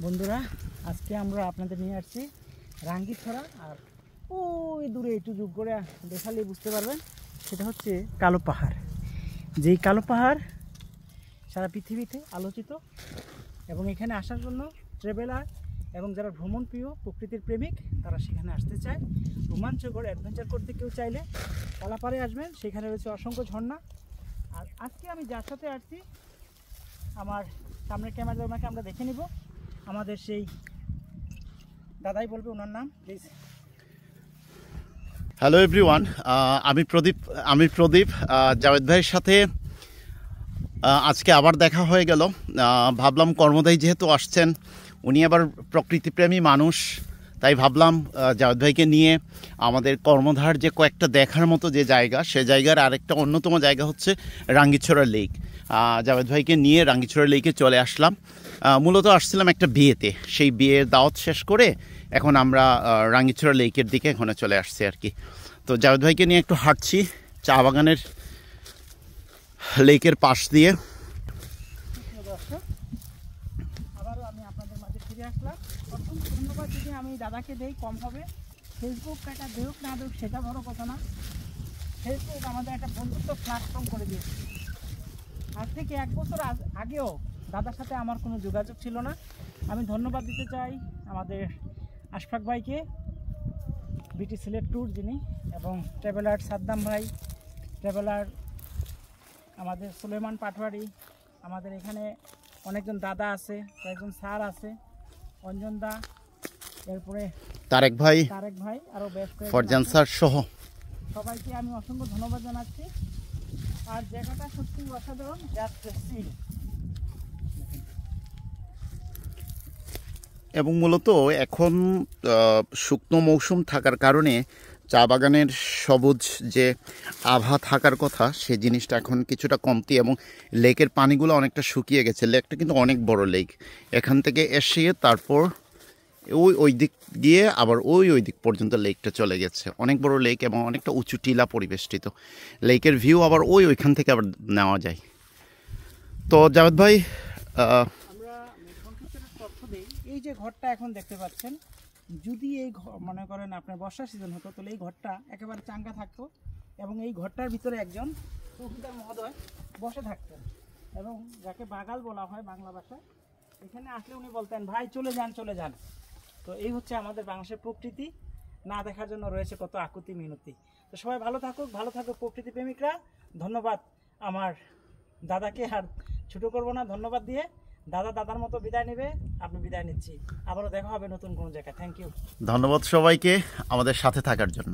বন্ধুরা, আজকে আমরা আপনাদের নিয়ে আসছি রাঙ্গিছড়া। আর ওই দূরে একটু জুম করে দেখালে বুঝতে পারবেন, সেটা হচ্ছে কালো পাহাড়। যেই কালো পাহাড় সারা পৃথিবীতে আলোচিত, এবং এখানে আসার জন্য ট্রাভেলার এবং যারা ভ্রমণ প্রিয় প্রকৃতির প্রেমিক তারা সেখানে আসতে চায়। রোমাঞ্চকর অ্যাডভেঞ্চার করতে কেউ চাইলে কালাপাড়ে আসবেন, সেখানে রয়েছে অসংখ্য ঝর্ণা। আর আজকে আমি যার সাথে আসছি, আমার সামনের ক্যামেরা ওনাকে আমরা দেখে নিব। আমাদের সেই দাদাই বলবে ওনার নাম, প্লিজ। হ্যালো এভরিওয়ান, আমি প্রদীপ। জাভেদ ভাইয়ের সাথে আজকে আবার দেখা হয়ে গেল। ভাবলাম কর্মদাই যেহেতু আসছেন, উনি আবার প্রকৃতিপ্রেমী মানুষ, তাই ভাবলাম জাভেদ ভাইকে নিয়ে আমাদের কর্মধার যে কয়েকটা দেখার মতো যে জায়গা, সে জায়গার আরেকটা অন্যতম জায়গা হচ্ছে রাঙ্গিছড়া লেক। জাভেদ ভাইকে নিয়ে রাঙ্গিছড়া লেকে চলে আসলাম। মূলত আসছিলাম একটা বিয়েতে, সেই বিয়ের দাওয়াত শেষ করে এখন আমরা রাঙ্গিছড়া লেকের দিকে এখানে চলে আসছি আর কি। তো জাভেদ ভাইকে নিয়ে একটু হাঁটছি চা বাগানের লেকের পাশ দিয়ে। আবারও আমি আপনাদের মাঝে ফিরে আসলাম। অসংখ্য ধন্যবাদ। যদি আমি দাদাকে দেই কম হবে। ফেসবুক একটা দেউক না দেউক সেটা বড় কথা না, ফেসবুক আমাদের একটা বন্ধুত্ব প্ল্যাটফর্ম করে দিয়েছে। আজ থেকে 1 বছর আগেও দাদার সাথে আমার কোনো যোগাযোগ ছিল না। আমি ধন্যবাদ দিতে চাই আমাদের আশফাক ভাইকে, বিটি সিলেট ট্যুর যিনি, এবং ট্রাভেলার সাদ্দাম ভাই, ট্রাভেলার আমাদের সুলেমান পাটোয়ারি, আমাদের এখানে অনেকজন দাদা আছে, কয়েকজন স্যার আছে, অঞ্জন দা, এরপরে তারেক ভাই, আরও বেশ ফরজান স্যার সহ সবাইকে আমি অসংখ্য ধন্যবাদ জানাচ্ছি। আর জায়গাটা সত্যি অসাধারণ, জাস্ট সিল। এবং মূলত এখন শুকনো মৌসুম থাকার কারণে চা বাগানের সবুজ যে আভা থাকার কথা, সেই জিনিসটা এখন কিছুটা কমতি, এবং লেকের পানিগুলো অনেকটা শুকিয়ে গেছে। লেকটা কিন্তু অনেক বড় লেক, এখান থেকে এসে তারপর ওই দিক গিয়ে আবার ওই দিক পর্যন্ত লেকটা চলে গেছে। অনেক বড় লেক এবং অনেকটা উঁচু টিলা পরিবেষ্টিত। লেকের ভিউ আবার ওইখান থেকে আবার নেওয়া যায়। তো জাভেদ ভাই, এই যে ঘরটা এখন দেখতে পাচ্ছেন, যদি এই মনে করেন আপনার বর্ষা সিজন হতো, তাহলে এই ঘরটা একেবারে চাঙ্গা থাকতো, এবং এই ঘরটার ভিতরে একজন চৌকিদার মহোদয় বসে থাকতেন, এবং যাকে বাগাল বলা হয় বাংলা ভাষায়। এখানে আসলে উনি বলতেন, ভাই চলে যান চলে যান। তো এই হচ্ছে আমাদের বাংলাদেশের প্রকৃতি, না দেখার জন্য রয়েছে কত আকুতি মিনতি। তো সবাই ভালো থাকুক প্রকৃতি প্রেমিকরা। ধন্যবাদ আমার দাদাকে, আর ছোটো করবো না ধন্যবাদ দিয়ে। দাদার মতো বিদায় নেবে, আপনি বিদায় নিচ্ছি। আবারও দেখা হবে নতুন কোনো জায়গায়। থ্যাংক ইউ, ধন্যবাদ সবাইকে আমাদের সাথে থাকার জন্য।